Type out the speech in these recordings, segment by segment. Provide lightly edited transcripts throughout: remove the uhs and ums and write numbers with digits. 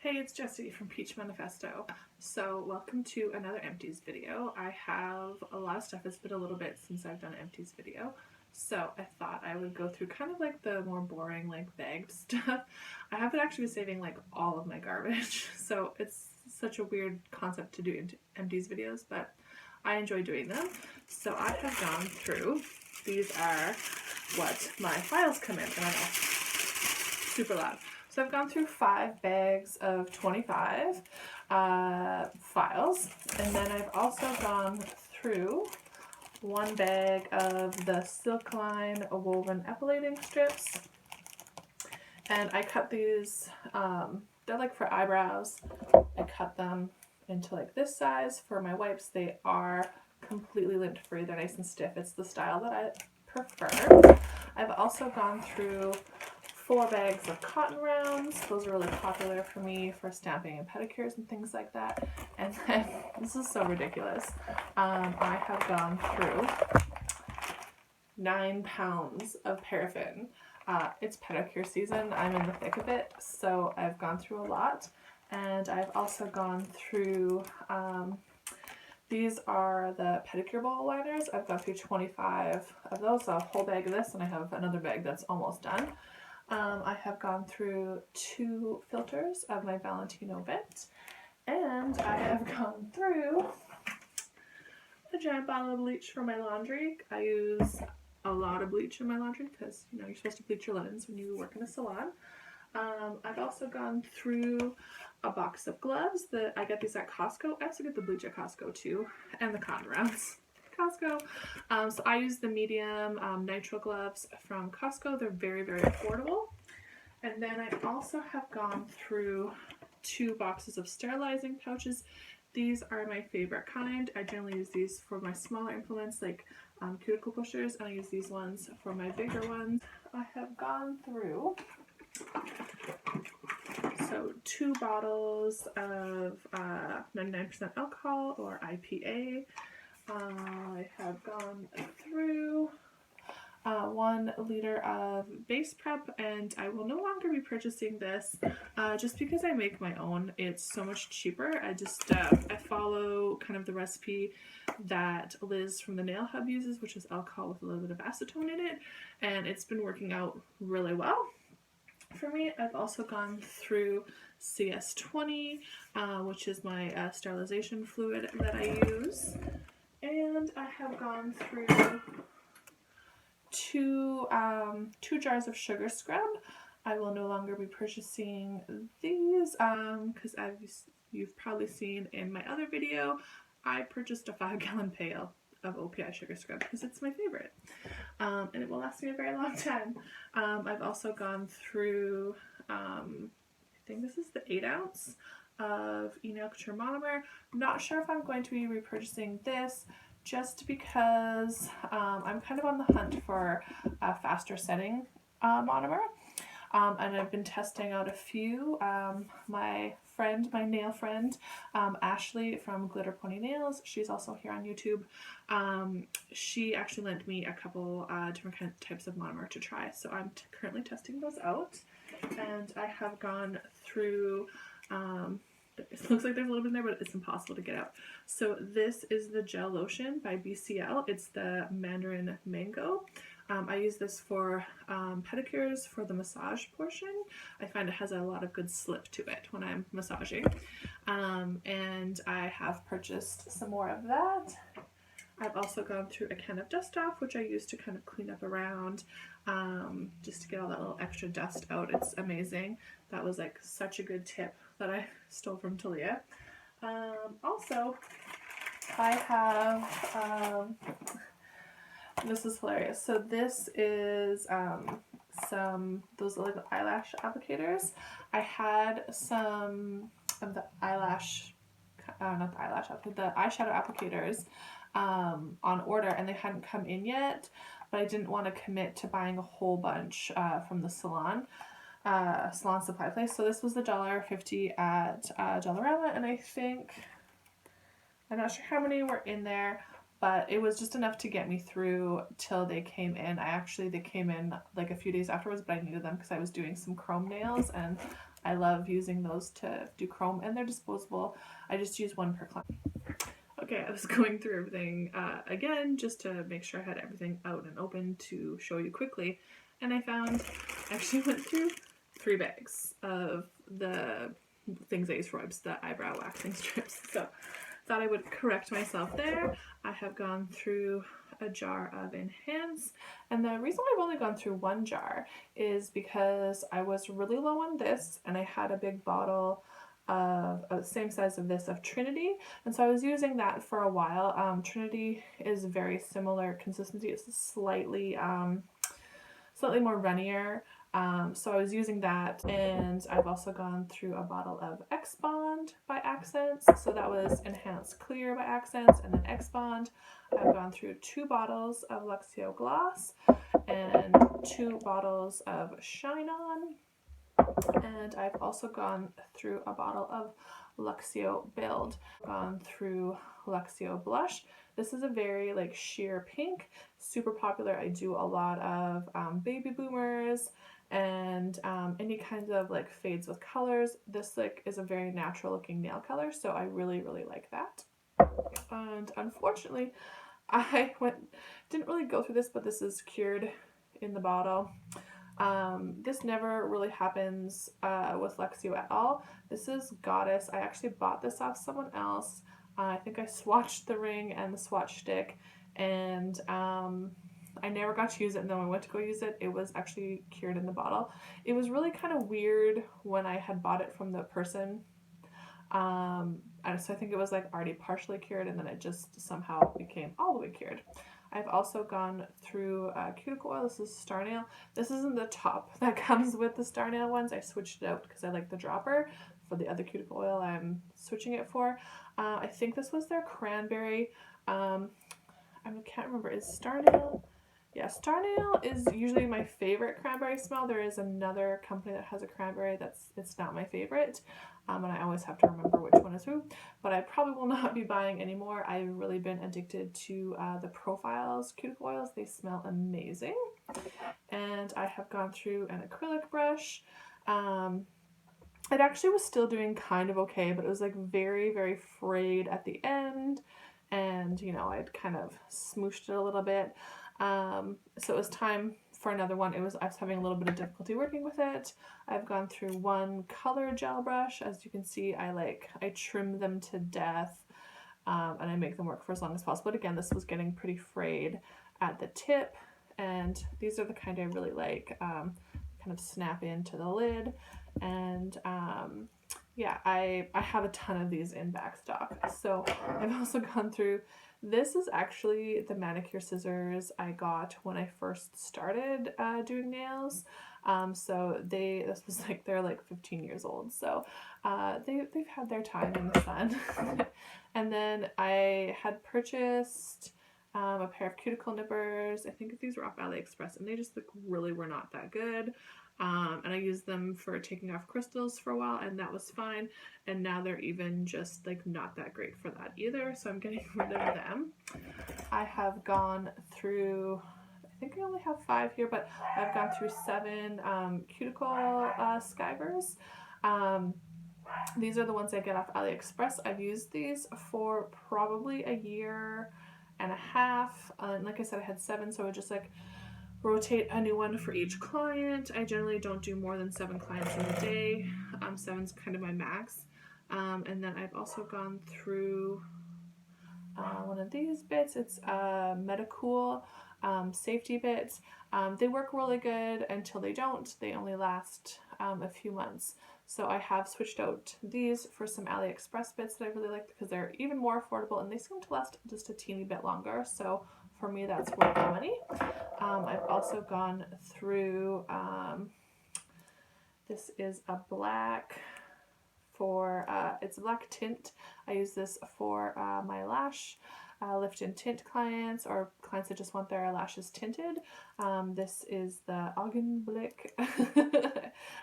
Hey, it's Jessie from Peach Manifesto. So welcome to another Empties video. I have a lot of stuff. It's been a little bit since I've done an Empties video. So I thought I would go through kind of like the more boring, like bagged stuff. I have been actually saving like all of my garbage. So it's such a weird concept to do Empties videos, but I enjoy doing them. So I have gone through, these are what my files come in, and I know, super loud. So I've gone through 5 bags of 25 files, and then I've also gone through 1 bag of the Silk Line woven epilating strips, and I cut these, they're like for eyebrows. I cut them into like this size. For my wipes, they are completely lint free, they're nice and stiff. It's the style that I prefer. I've also gone through 4 bags of cotton rounds. Those are really popular for me for stamping and pedicures and things like that. And then, this is so ridiculous, I have gone through 9 pounds of paraffin. It's pedicure season, I'm in the thick of it, so I've gone through a lot. And I've also gone through, these are the pedicure bowl liners. I've gone through 25 of those, so a whole bag of this, and I have another bag that's almost done. I have gone through 2 filters of my Valentino bit, and I have gone through a giant bottle of bleach for my laundry. I use a lot of bleach in my laundry because, you know, you're supposed to bleach your linens when you work in a salon. I've also gone through a box of gloves. I get these at Costco. I also get the bleach at Costco too, and the cotton rounds. Costco. So I use the medium nitrile gloves from Costco. They're very, very affordable. And then I also have gone through 2 boxes of sterilizing pouches. These are my favorite kind. I generally use these for my smaller implements like cuticle pushers, and I use these ones for my bigger ones. I have gone through 2 bottles of 99% alcohol or IPA. I have gone through 1 liter of base prep, and I will no longer be purchasing this just because I make my own. It's so much cheaper. I follow kind of the recipe that Liz from the Nail Hub uses, which is alcohol with a little bit of acetone in it, and it's been working out really well for me. I've also gone through CS20, which is my sterilization fluid that I use. And I have gone through 2 jars of sugar scrub. I will no longer be purchasing these because you've probably seen in my other video, I purchased a 5-gallon pail of OPI sugar scrub because it's my favorite, and it will last me a very long time. I've also gone through, I think this is the 8 ounce of Nail Couture monomer. Not sure if I'm going to be repurchasing this just because I'm kind of on the hunt for a faster setting monomer, and I've been testing out a few. My nail friend, Ashley from Glitter Pony Nails, she's also here on YouTube. She actually lent me a couple different types of monomer to try, so I'm currently testing those out. And I have gone through, it looks like there's a little bit in there, but it's impossible to get out. So this is the gel lotion by BCL. It's the Mandarin Mango. I use this for pedicures for the massage portion. I find it has a lot of good slip to it when I'm massaging. And I have purchased some more of that. I've also gone through a can of dust off, which I use to kind of clean up around, just to get all that little extra dust out. It's amazing. That was like such a good tip that I stole from Talia. Also, I have, this is hilarious. So this is those little eyelash applicators. I had some of the the eyeshadow applicators on order, and they hadn't come in yet, but I didn't want to commit to buying a whole bunch from the salon supply place. So this was the $1.50 at Dollarama, and I think, I'm not sure how many were in there, but it was just enough to get me through till they came in. They came in like a few days afterwards, but I needed them because I was doing some chrome nails, and I love using those to do chrome, and they're disposable. I just use one per client. Okay, I was going through everything again just to make sure I had everything out and open to show you quickly, and I actually went through 3 bags of the things I use for wipes, the eyebrow waxing strips. So thought I would correct myself there. I have gone through a jar of Enhance, and the reason I've only gone through 1 jar is because I was really low on this, and I had a big bottle of the same size of this of Trinity, and so I was using that for a while. Trinity is very similar consistency. It's slightly more runnier. So I was using that, and I've also gone through a bottle of X Bond by Accents. So that was Enhanced Clear by Accents, and then X Bond. I've gone through 2 bottles of Luxio Gloss and 2 bottles of Shine On. And I've also gone through a bottle of Luxio Build. Gone through Luxio Blush. This is a very like sheer pink, super popular. I do a lot of baby boomers and any kinds of like fades with colors. This like is a very natural looking nail color, so I really like that. And unfortunately, I didn't really go through this, but this is cured in the bottle. This never really happens with Luxio at all. This is Goddess. I actually bought this off someone else. I think I swatched the ring and the swatch stick, and I never got to use it, and then when I went to go use it, it was actually cured in the bottle. It was really kind of weird when I had bought it from the person. And so I think it was like already partially cured, and then it just somehow became all the way cured. I've also gone through cuticle oil. This is Star Nail. This isn't the top that comes with the Star Nail ones. I switched it out because I like the dropper. For the other cuticle oil I'm switching it for. I think this was their cranberry. I can't remember. Is Star Nail? Yeah, Star Nail is usually my favorite cranberry smell. There is another company that has a cranberry it's not my favorite, and I always have to remember which one is who, but I probably will not be buying anymore. I've really been addicted to the Profiles cuticle oils. They smell amazing. And I have gone through an acrylic brush. It actually was still doing kind of okay, but it was like very frayed at the end, and you know, I'd kind of smooshed it a little bit. So it was time for another one. I was having a little bit of difficulty working with it. I've gone through 1 color gel brush. As you can see, I trim them to death, and I make them work for as long as possible. But again, this was getting pretty frayed at the tip, and these are the kind I really like. Kind of snap into the lid, and yeah, I have a ton of these in back stock. So I've also gone through, this is actually the manicure scissors I got when I first started doing nails. So this was like, they're like 15 years old, so they've had their time in the sun. And then I had purchased a pair of cuticle nippers. I think these were off AliExpress, and they just really were not that good. And I used them for taking off crystals for a while, and that was fine. And now they're even just like not that great for that either, so I'm getting rid of them. I have gone through, I think I only have 5 here, but I've gone through 7 cuticle skivers. These are the ones I get off AliExpress. I've used these for probably a year and a half. And like I said, I had 7, so I would just like rotate a new one for each client. I generally don't do more than 7 clients in a day. 7's kind of my max. And then I've also gone through one of these bits. It's Medicool safety bits. They work really good until they don't. They only last a few months. So I have switched out these for some AliExpress bits that I really like because they're even more affordable, and they seem to last just a teeny bit longer. So for me, that's worth the money. I've also gone through, this is a black it's a black tint. I use this for my lash lift and tint clients, or clients that just want their lashes tinted. This is the Augenblick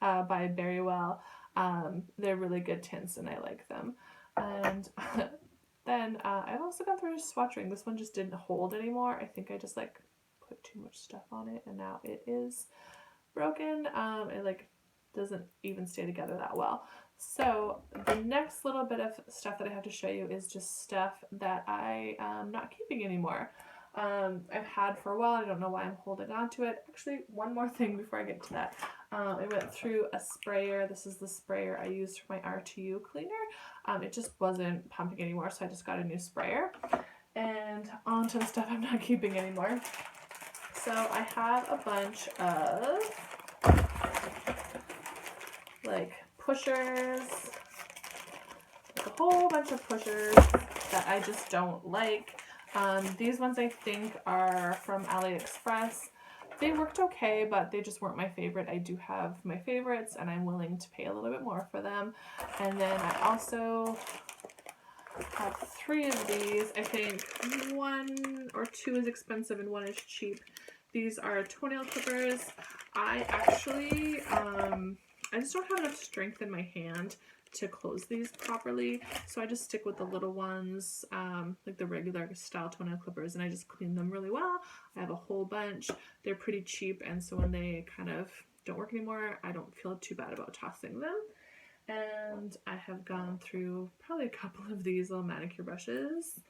by Berrywell. They're really good tints, and I like them. And then I've also gone through swatching. This one just didn't hold anymore. I think I just like put too much stuff on it, and now it is broken. It like doesn't even stay together that well. So the next little bit of stuff that I have to show you is just stuff that I am not keeping anymore. I've had for a while. I don't know why I'm holding on to it. Actually, one more thing before I get to that. I went through a sprayer. This is the sprayer I used for my R2U cleaner. It just wasn't pumping anymore, so I just got a new sprayer. And on to the stuff I'm not keeping anymore. So I have a bunch of like pushers, like a whole bunch of pushers that I just don't like. These ones I think are from AliExpress. They worked okay, but they just weren't my favorite. I do have my favorites, and I'm willing to pay a little bit more for them. And then I also have 3 of these. I think 1 or 2 is expensive and 1 is cheap. These are toenail clippers. I actually, I just don't have enough strength in my hand to close these properly, so I just stick with the little ones, like the regular style toenail clippers, and I just clean them really well. I have a whole bunch. They're pretty cheap, and so when they kind of don't work anymore, I don't feel too bad about tossing them. And I have gone through probably a couple of these little manicure brushes,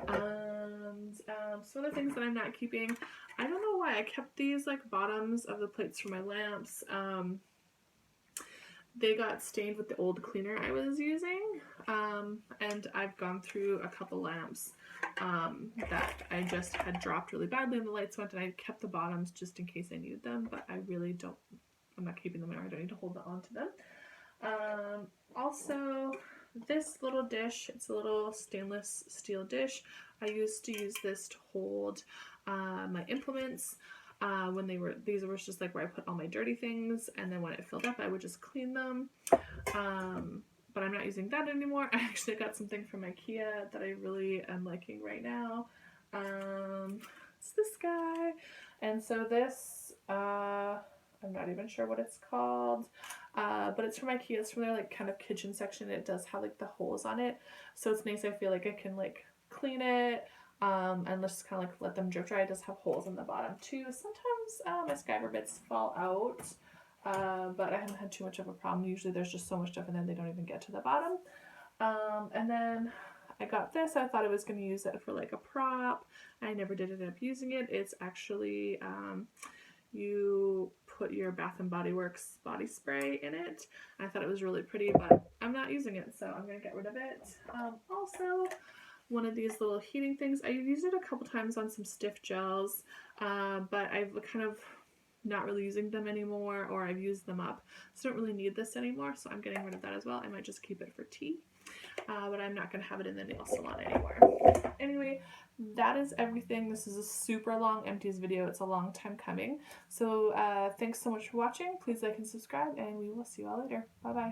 and some other things that I'm not keeping. I don't know why I kept these like bottoms of the plates for my lamps. They got stained with the old cleaner I was using, and I've gone through a couple lamps that I just had dropped really badly and the lights went, and I kept the bottoms just in case I needed them, but I really don't, I'm not keeping them anymore. I don't need to hold on to them. Also, this little dish, it's a little stainless steel dish. I used to use this to hold my implements. When these were just like where I put all my dirty things, and then when it filled up, I would just clean them. But I'm not using that anymore. I actually got something from IKEA that I really am liking right now. It's this guy. And so this, I'm not even sure what it's called, but it's from IKEA. It's from their like kind of kitchen section. It does have like the holes on it, so it's nice. I feel like I can like clean it, and let's just kind of like let them drip dry. It does have holes in the bottom too. Sometimes my skyber bits fall out, but I haven't had too much of a problem. Usually there's just so much stuff and then they don't even get to the bottom. And then I got this. I thought I was going to use it for like a prop. I never did end up using it. It's actually, you put your Bath and Body Works body spray in it. I thought it was really pretty, but I'm not using it, so I'm going to get rid of it. Also, one of these little heating things. I used it a couple times on some stiff gels, but I've kind of not really using them anymore, or I've used them up, so I don't really need this anymore, so I'm getting rid of that as well. I might just keep it for tea, but I'm not going to have it in the nail salon anymore. Anyway, that is everything. This is a super long empties video. It's a long time coming, so thanks so much for watching. Please like and subscribe, and we will see you all later. Bye bye.